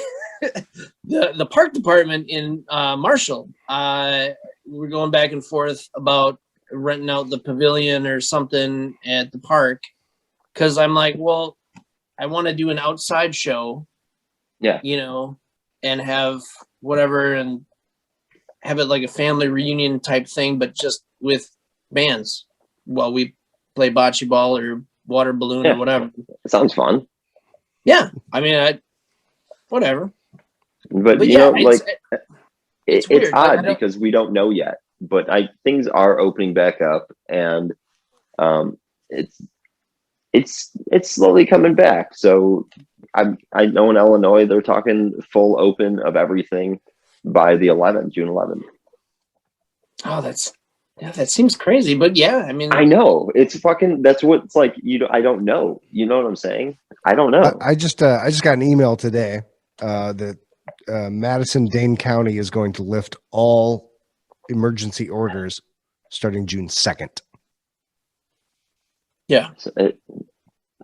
S3: the park department in Marshall. We're going back and forth about renting out the pavilion or something at the park, because I'm like, well, I want to do an outside show.
S1: Yeah.
S3: You know, and have whatever and have it like a family reunion type thing, but just with bands while we play bocce ball or water balloon or whatever.
S1: It sounds fun.
S3: Yeah. I mean, whatever.
S1: But
S3: But
S1: you
S3: yeah,
S1: know, like
S3: it's
S1: it's
S3: weird. I
S1: odd
S3: don't-
S1: because we don't know yet. But things are opening back up, and um, it's it's slowly coming back. So I know in Illinois they're talking full open of everything by the 11th, June 11th.
S3: Oh, that seems crazy, but yeah, I mean,
S1: I know it's fucking. That's what it's like. I don't know. You know what I'm saying? I don't know.
S2: I just got an email today that Madison Dane County is going to lift all emergency orders starting June 2nd.
S3: yeah.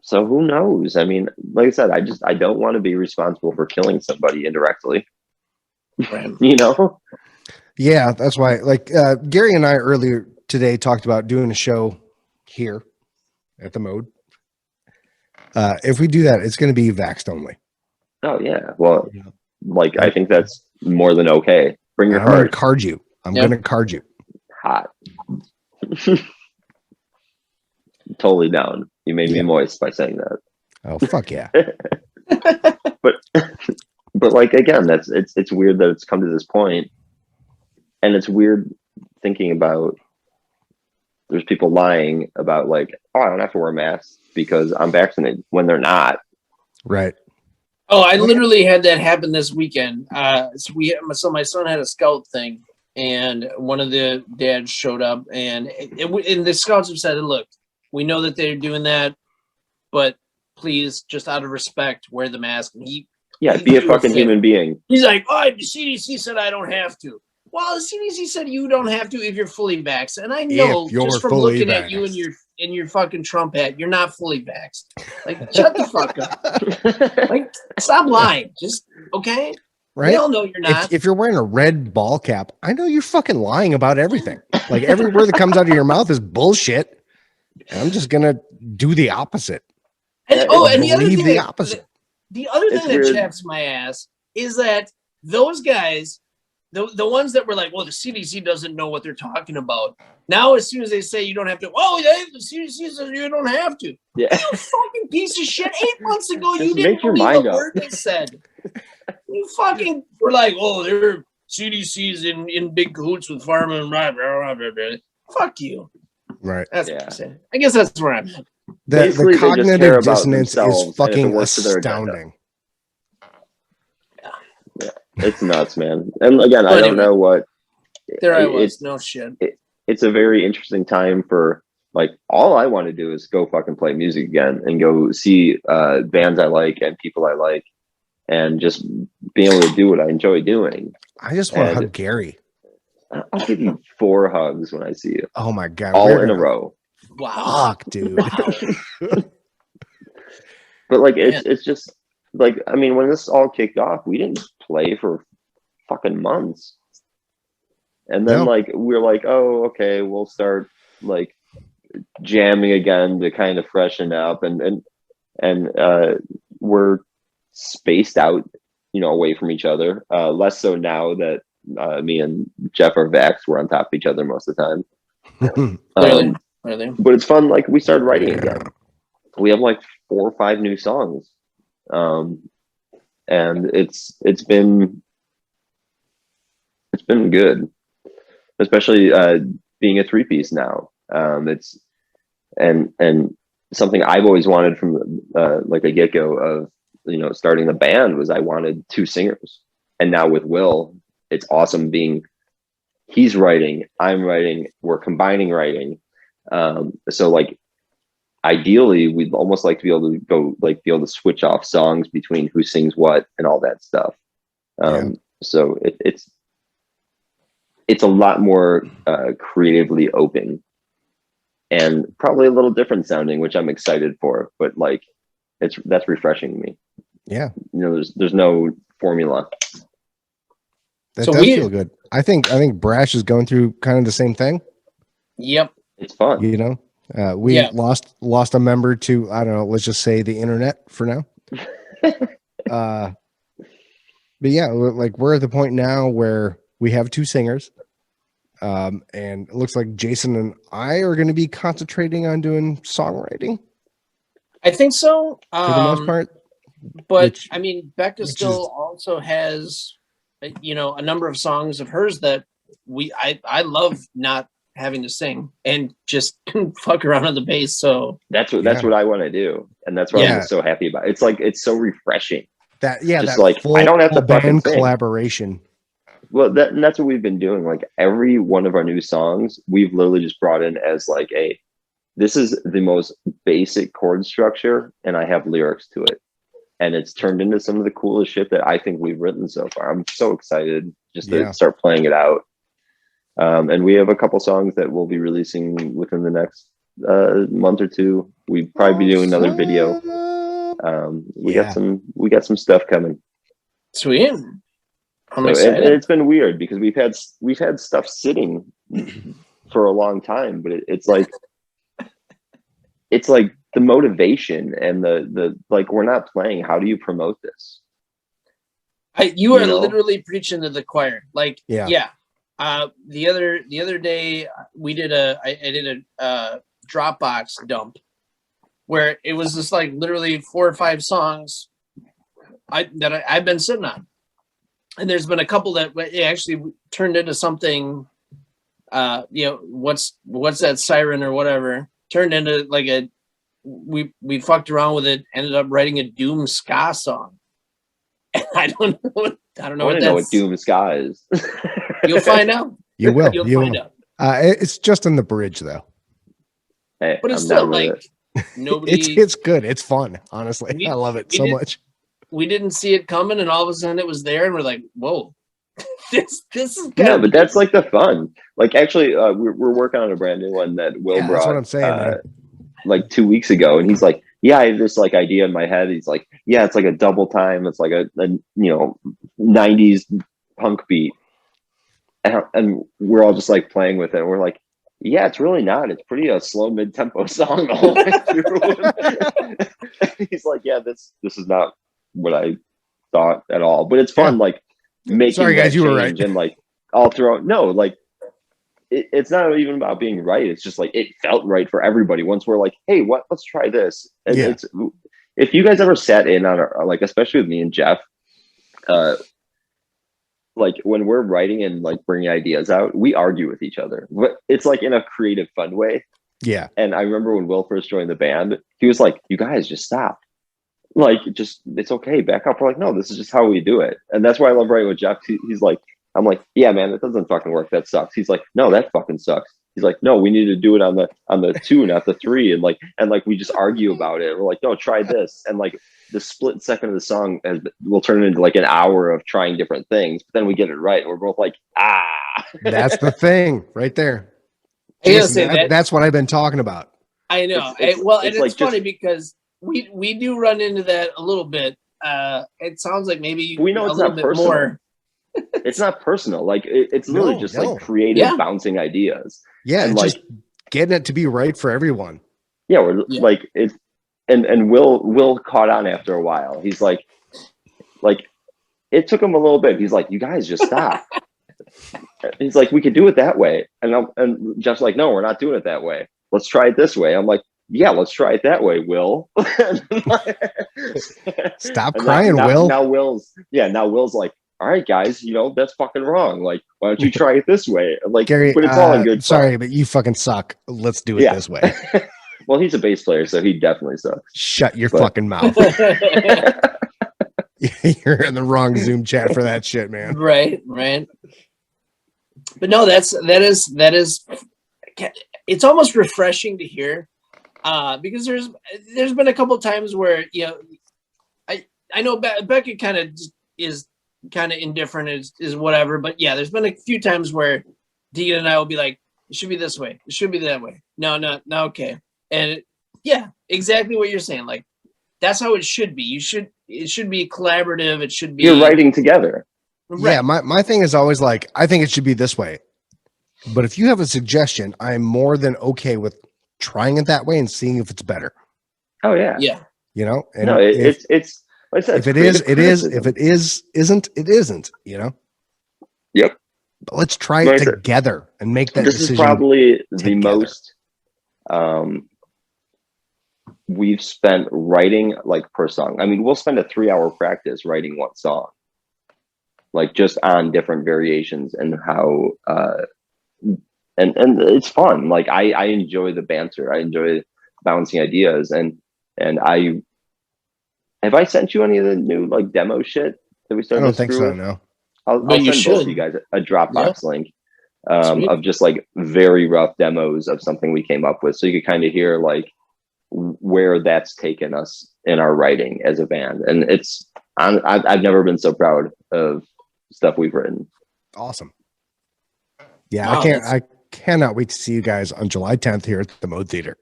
S1: So who knows? I mean, like I said, I don't want to be responsible for killing somebody indirectly.
S3: Right.
S1: You know?
S2: Yeah, that's why. Like Gary and I earlier today talked about doing a show here at the Mode. If we do that, it's going to be vaxxed only.
S1: Oh yeah. Well,
S2: Yeah.
S1: like I think that's more than okay. Bring your
S2: I'm going to
S1: card.
S2: card you. I'm
S3: Yep.
S2: going to card you.
S1: Hot. Totally down. You made me
S2: Yeah.
S1: moist by saying that.
S2: Oh fuck yeah!
S1: But like again, it's weird that it's come to this point, and it's weird thinking about there's people lying about like, oh, I don't have to wear a mask because I'm vaccinated when they're not.
S2: Right.
S3: Oh, I literally had that happen this weekend. So my son had a scout thing, and one of the dads showed up, and the scouts have said, "Look, we know that they're doing that, but please, just out of respect, wear the mask." And he
S1: Be a fucking human being.
S3: He's like, "Oh, the CDC said I don't have to." Well, the CDC said you don't have to if you're fully vaxxed, and I know
S2: If you're
S3: just from
S2: fully
S3: looking at you in your fucking Trump hat, you're not fully vaxxed. Like, shut the fuck up. Like, stop lying. Just okay.
S2: Right.
S3: We all know you're not.
S2: If you're wearing a red ball cap, I know you're fucking lying about everything. Like every word that comes out of your mouth is bullshit. And I'm just gonna do the opposite.
S3: And the other
S2: Believe
S3: thing,
S2: the opposite.
S3: the other
S1: It's
S3: thing that
S1: weird.
S3: chaps my ass is that those guys, the ones that were like, well, the CDC doesn't know what they're talking about. Now, as soon as they say you don't have to, the CDC says you don't have to.
S1: Yeah.
S3: You fucking piece of shit. 8 months ago,
S1: Just
S3: you didn't
S1: make your
S3: believe
S1: mind
S3: a
S1: up.
S3: word they said. You fucking were like, oh, they're CDC's in big cahoots with pharma and blah, blah, blah, blah. Fuck you.
S2: Right.
S3: That's what I'm saying. I guess that's where I'm at.
S1: Basically,
S2: The
S1: they just care
S2: cognitive
S1: about
S2: dissonance
S1: themselves,
S2: is
S1: and if it
S2: fucking
S1: works for their agenda.
S2: astounding.
S1: Yeah, it's nuts, man. And again,
S3: But
S1: I don't
S3: anyway,
S1: know what.
S3: There I was.
S1: It's
S3: No shit.
S1: it's a very interesting time for like all I want to do is go fucking play music again and go see bands I like and people I like and just being able to do what I enjoy doing.
S2: I just want to
S1: And
S2: hug Gary.
S1: I'll give you 4 hugs when I see you,
S2: Oh my god.
S1: all
S2: we're
S1: in a
S2: gonna-
S1: row.
S3: Wow.
S2: Fuck, dude.
S1: But like it's just like I mean when this all kicked off, we didn't play for fucking months. And then
S2: No.
S1: like we're like, oh, okay, we'll start like jamming again to kind of freshen up and we're spaced out, away from each other. Less so now that me and Jeff are vaxxed, we're on top of each other most of the time.
S3: Clearly.
S1: But it's fun, like we started writing again. We have like 4 or 5 new songs. And it's been good. Especially being a 3-piece now. It's and something I've always wanted from like a get-go of starting the band was I wanted 2 singers. And now with Will, it's awesome being he's writing, I'm writing, we're combining writing. So like ideally we'd almost like to be able to go like be able to switch off songs between who sings what and all that stuff. So it's a lot more creatively open and probably a little different sounding, which I'm excited for, but like that's refreshing to me.
S2: Yeah.
S1: There's no formula.
S2: That
S3: So
S2: does
S3: we-
S2: feel good. I think Brash is going through kind of the same thing.
S3: Yep.
S1: It's fun.
S2: We
S3: Yeah.
S2: lost a member to, I don't know, let's just say the internet for now. But yeah, like we're at the point now where we have 2 singers. And it looks like Jason and I are going to be concentrating on doing songwriting
S3: I think so.
S2: for the most part.
S3: But
S2: which-
S3: I mean, Becca
S2: which
S3: still
S2: is-
S3: also has a number of songs of hers that I love not having to sing and just fuck around on the bass. So
S1: that's what I want to do, and that's what I'm just so happy about. It's like it's so refreshing.
S2: Just
S1: that like I don't have to fucking sing.
S2: Collaboration.
S1: Well, and that's what we've been doing. Like every one of our new songs, we've literally just brought in as like this is the most basic chord structure, and I have lyrics to it, and it's turned into some of the coolest shit that I think we've written so far. I'm so excited just to start playing it out. And we have a couple songs that we'll be releasing within the next month or two. We'd probably be doing another video. We got some stuff coming.
S3: Sweet. I'm excited.
S1: And it's been weird because we've had stuff sitting for a long time, but it's like the motivation and the like, we're not playing. How do you promote this?
S3: You are literally preaching to the choir. Like, the other day I did a Dropbox dump where it was just like literally 4 or 5 songs I've been sitting on. And there's been a couple that actually turned into something, what's that siren or whatever, turned into like we fucked around with it, ended up writing a doom ska song. And I don't know what
S1: doom ska is.
S3: You'll find out.
S2: You will.
S3: You'll find out.
S2: It's just in the bridge though.
S1: Hey,
S3: but it's still like nobody.
S2: It's good. It's fun. Honestly, I love it so much.
S3: We didn't see it coming, and all of a sudden it was there, and we're like, "Whoa, this is."
S1: But that's like the fun. Like, actually, we're working on a brand new one that Will brought.
S2: That's what I'm saying.
S1: Like 2 weeks ago, and he's like, "Yeah, I have this like idea in my head." He's like, "Yeah, it's like a double time. It's like a 90s punk beat," and we're all just like playing with it. And we're like, "Yeah, it's really not. It's pretty a slow mid tempo song the whole way through." He's like, "Yeah, this is not what I thought at all, but it's fun." Like making
S2: Sorry guys, you were right.
S1: And like all throughout, it's not even about being right. It's just like it felt right for everybody. Once we're like, "Hey, let's try this." And it's, if you guys ever sat in on like, especially with me and Jeff, like when we're writing and like bringing ideas out, we argue with each other, but it's like in a creative, fun way.
S2: Yeah.
S1: And I remember when Will first joined the band, he was like, "You guys just stop. Like, just, it's okay, back up." We're like, "No, this is just how we do it." And that's why I love writing with Jeff. He's like, I'm like, "Yeah, man, that doesn't fucking work. That sucks." He's like, "No, that fucking sucks." He's like, "No, we need to do it on the 2, not the 3." And like we just argue about it. We're like, "No, try this." And like the split second of the song will turn into like an hour of trying different things, but then we get it right. And we're both like,
S2: That's the thing right there. That's what I've been talking about.
S3: I know. It's funny because we do run into that a little bit. It sounds like maybe
S1: we know it's
S3: a
S1: not
S3: little
S1: personal.
S3: bit more.
S1: It's not personal. Like it's really just like creative bouncing ideas.
S2: Yeah,
S1: and
S2: just getting it to be right for everyone.
S1: Yeah, we're like it's and Will caught on after a while. He's like it took him a little bit. He's like, "You guys just stop." He's like, "We could do it that way." And Jeff's like, "No, we're not doing it that way. Let's try it this way." I'm like, "Yeah, let's try it that way, Will."
S2: Stop crying, Will.
S1: Now Will's like, "All right, guys, that's fucking wrong. Like, why don't you try it this way?" Like,
S2: Gary,
S1: but it's all in good.
S2: Sorry, but you fucking suck. Let's do it this way.
S1: Well, he's a bass player, so he definitely sucks.
S2: Shut your fucking mouth. You're in the wrong Zoom chat for that shit, man.
S3: Right. But no, that is it's almost refreshing to hear, because there's been a couple of times where I know Becca kind of is kind of indifferent, is whatever, but yeah, there's been a few times where Dean and I will be like, "It should be this way, it should be that way." No, okay. And exactly what you're saying. Like, that's how it should be. It should be collaborative. It should be.
S1: You're writing together.
S2: Right. Yeah. My thing is always like, I think it should be this way, but if you have a suggestion, I'm more than okay with trying it that way and seeing if it's better.
S1: Oh yeah.
S3: Yeah.
S2: And
S1: no, it's like I said,
S2: if it is, it is. If it isn't, it isn't.
S1: Yep.
S2: But let's try it together and make that decision.
S1: This is probably the
S2: together.
S1: most we've spent writing like per song. I mean, we'll spend a 3-hour practice writing one song. like just on different variations and how and it's fun. Like I enjoy the banter. I enjoy bouncing ideas, and I sent you any of the new like demo shit that we
S2: I
S1: started
S2: don't
S1: to
S2: think
S1: screw
S2: so.
S1: with?
S2: No.
S3: But
S1: I'll
S3: you
S1: send both of
S3: should.
S1: you guys a Dropbox
S3: Yeah.
S1: link
S3: Sweet.
S1: of just like very rough demos of something we came up with, so you could kind of hear like where that's taken us in our writing as a band. And I've never been so proud of stuff we've written.
S2: Awesome. Yeah,
S3: Wow,
S2: I cannot wait to see you guys on July 10th here at the Mode Theater.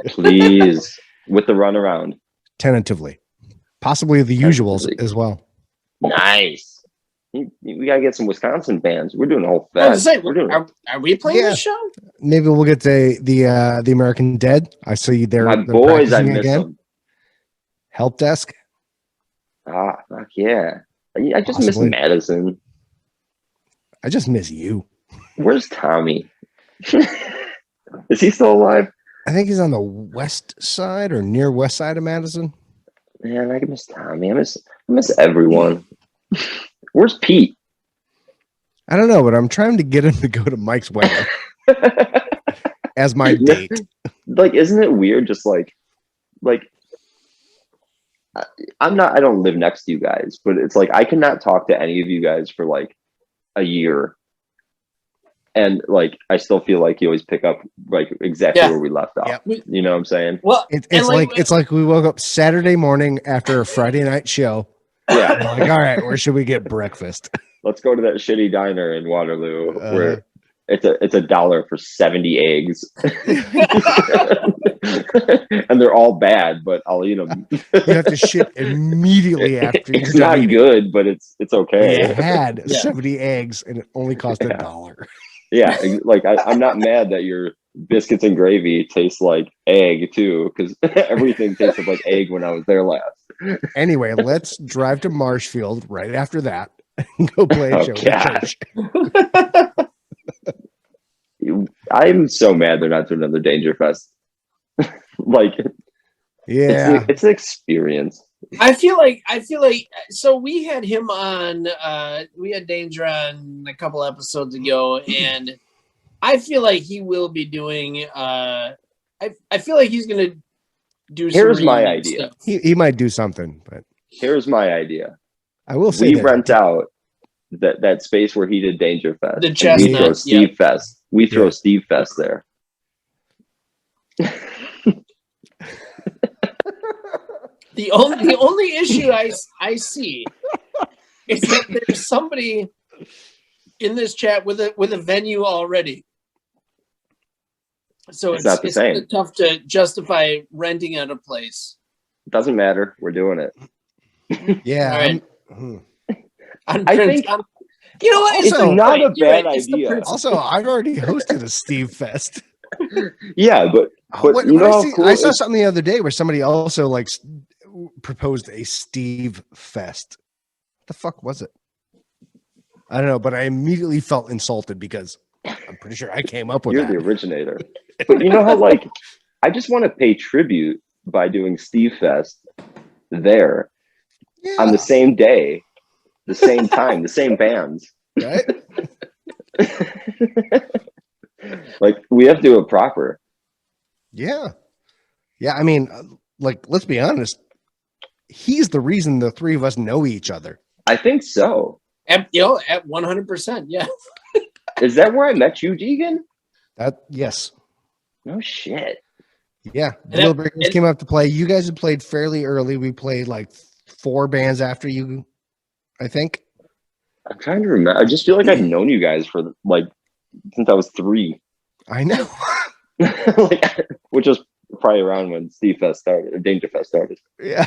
S1: Please, with the runaround.
S2: Tentatively. Possibly the usuals as well.
S1: Nice. We gotta get some Wisconsin bands. We're doing a whole
S3: I was
S1: fest.
S3: gonna say, are we playing
S2: Yeah.
S3: this show?
S2: Maybe we'll get the American Dead. I see they're
S1: My boys, I
S2: practicing
S1: miss them.
S2: Help Desk.
S1: Ah, fuck yeah. I just
S2: Possibly.
S1: miss Madison.
S2: I just miss you.
S1: Where's Tommy? Is he still alive?
S2: I think he's on the west side or near west side of Madison.
S1: Man, I miss Tommy. I miss everyone. Where's Pete?
S2: I don't know, but I'm trying to get him to go to Mike's wedding as my date.
S1: Like, isn't it weird? Just like I don't live next to you guys, but it's like I cannot talk to any of you guys for like a year, and like I still feel like you always pick up like exactly where we left off.
S2: Yep.
S1: You know what I'm saying?
S3: Well,
S2: It's like we woke up Saturday morning after a Friday night show.
S1: Yeah.
S2: We're like, all right, where should we get breakfast?
S1: Let's go to that shitty diner in Waterloo where it's $1 for 70 eggs. And they're all bad, but I'll eat them.
S2: You have to shit immediately after.
S1: It's not good, but it's okay.
S2: You had 70 eggs and it only cost $1.
S1: Yeah, like I'm not mad that your biscuits and gravy taste like egg too, because everything tasted like egg when I was there last.
S2: Anyway, let's drive to Marshfield right after that and go play a show at church.
S1: I'm so mad they're not doing another Danger Fest. Like,
S2: yeah,
S1: it's an experience.
S3: I feel like so we had him on we had Danger on a couple episodes ago, and I feel like he will be doing I feel like he's gonna do
S1: Here's my idea.
S2: He might do something, but
S1: here's my idea.
S2: I will say
S1: we rent out that space where he did Danger Fest.
S3: The Chestnut,
S1: we throw Steve Fest. We throw Steve Fest there.
S3: The only issue I see is that there's somebody in this chat with a venue already. So it's
S1: not the same.
S3: Tough to justify renting out a place.
S1: Doesn't matter. We're doing it.
S2: Yeah.
S3: Right.
S1: I think
S3: you know what?
S1: It's not a bad idea.
S2: Also, I've already hosted a Steve Fest.
S1: Yeah, but you know how cool
S2: I saw something the other day where somebody also like proposed a Steve Fest. What the fuck was it? I don't know, but I immediately felt insulted because I'm pretty sure I came up with
S1: You're
S2: that.
S1: the originator. But you know how like I just want to pay tribute by doing Steve Fest there on the same day, the same time, the same bands.
S2: Right?
S1: Like we have to do it proper.
S2: Yeah. Yeah, I mean, like let's be honest. He's the reason the three of us know each other.
S1: I think so.
S3: At 100%, yeah.
S1: Is that where I met you, Deegan?
S2: Yes.
S1: No shit.
S2: Yeah. Deal Breakers came up to play. You guys had played fairly early. We played like 4 bands after you, I think.
S1: I'm trying to remember. I just feel like I've known you guys for like since I was 3.
S2: I know.
S1: Like, which was probably around when Steve Fest started, or Danger Fest started.
S2: Yeah.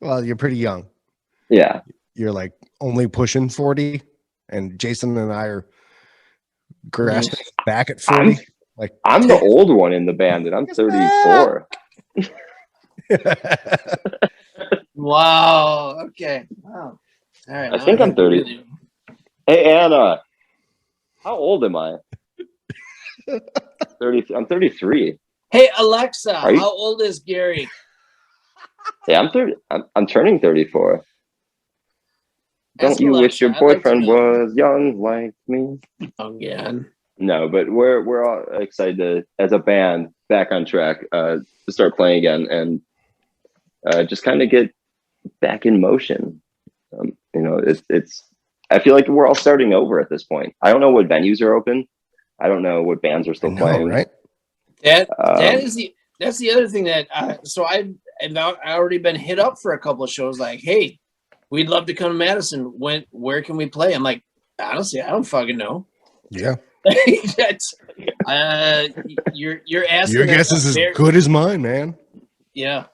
S2: Well, you're pretty young.
S1: Yeah.
S2: You're like only pushing 40, and Jason and I are grasping back at 40.
S1: I'm the old one in the band, and I'm 34.
S3: Wow. Okay. Wow. All right.
S1: I think I'm 30. Hey, Anna. How old am I? 30. I'm 33.
S3: Hey, Alexa, how old is Gary?
S1: Yeah, I'm 30. I'm turning 34. Don't
S3: Ask
S1: you wish
S3: Alexa.
S1: your
S3: I'd like to
S1: boyfriend
S3: know.
S1: was young like me?
S3: Oh, God.
S1: No, but we're all excited to, as a band, back on track, to start playing again and just kind of get back in motion. It's. I feel like we're all starting over at this point. I don't know what venues are open. I don't know what bands are
S2: I
S1: still
S2: know,
S1: playing.
S2: right?
S3: That's the other thing that I've already been hit up for a couple of shows. Like, hey, we'd love to come to Madison. Where can we play? I'm like, honestly, I don't fucking know.
S2: Yeah.
S3: That's, you're asking.
S2: Your guess is as good as mine, man.
S3: Yeah.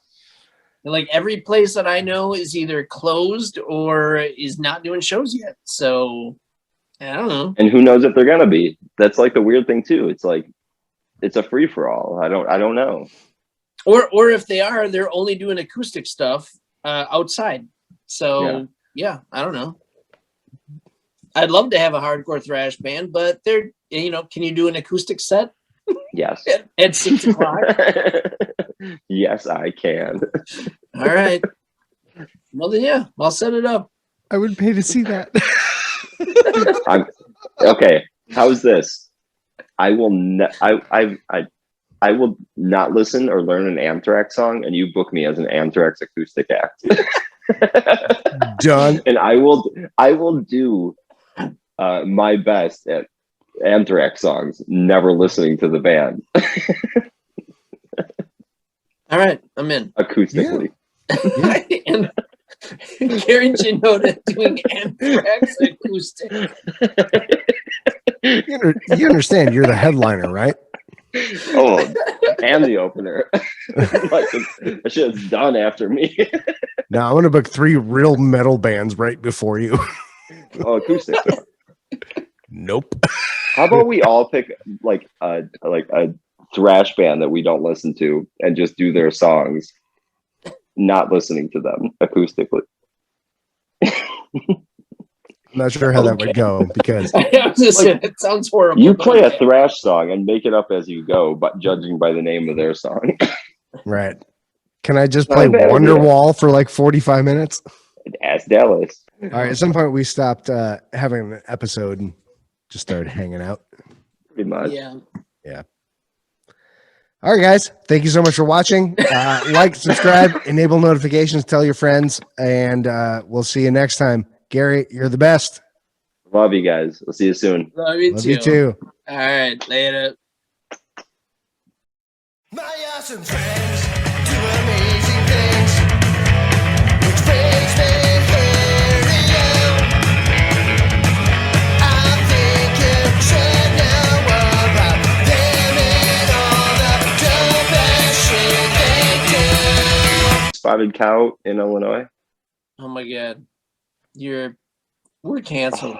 S3: Like every place that I know is either closed or is not doing shows yet. So I don't know.
S1: And who knows if they're gonna be? That's like the weird thing too. It's like it's a free for all. I don't know.
S3: Or if they are, they're only doing acoustic stuff outside. So yeah, I don't know. I'd love to have a hardcore thrash band, but they're can you do an acoustic set
S1: Yes.
S3: at 6 o'clock?
S1: Yes, I can.
S3: All right. Well then, yeah, I'll set it up.
S2: I would pay to see that.
S1: Okay. How's this? I will I will not listen or learn an Anthrax song, and you book me as an Anthrax acoustic act.
S2: Done.
S1: And I will do my best at Anthrax songs, never listening to the band
S3: All right, I'm in.
S1: acoustically.
S3: And Gary Janota doing Anthrax acoustic.
S2: You understand you're the headliner, right?
S1: Oh, and the opener. Like that shit is done after me.
S2: Now I'm gonna book 3 real metal bands right before you.
S1: Oh, acoustic.
S2: Nope.
S1: How about we all pick like a thrash band that we don't listen to and just do their songs, not listening to them acoustically.
S2: I'm not sure how that would go because
S3: It sounds horrible.
S1: You play a thrash song and make it up as you go, but judging by the name of their song.
S2: right. Can I just
S1: Not
S2: play
S1: a bad idea.
S2: Wonderwall for like 45 minutes?
S1: Ask Dallas.
S2: All right. At some point we stopped having an episode and just started hanging out.
S1: Pretty much.
S3: Yeah.
S2: All right, guys. Thank you so much for watching. Like, subscribe, enable notifications, tell your friends, and we'll see you next time. Gary, you're the best.
S1: Love you guys. We'll see you soon.
S3: Love you
S2: Love
S3: too.
S2: you too.
S3: All right, later.
S4: My awesome friends do amazing things, which makes me hero. I think you should know about them and all the dope shit they do.
S1: Spotted Cow in Illinois.
S3: Oh my God, we're canceled.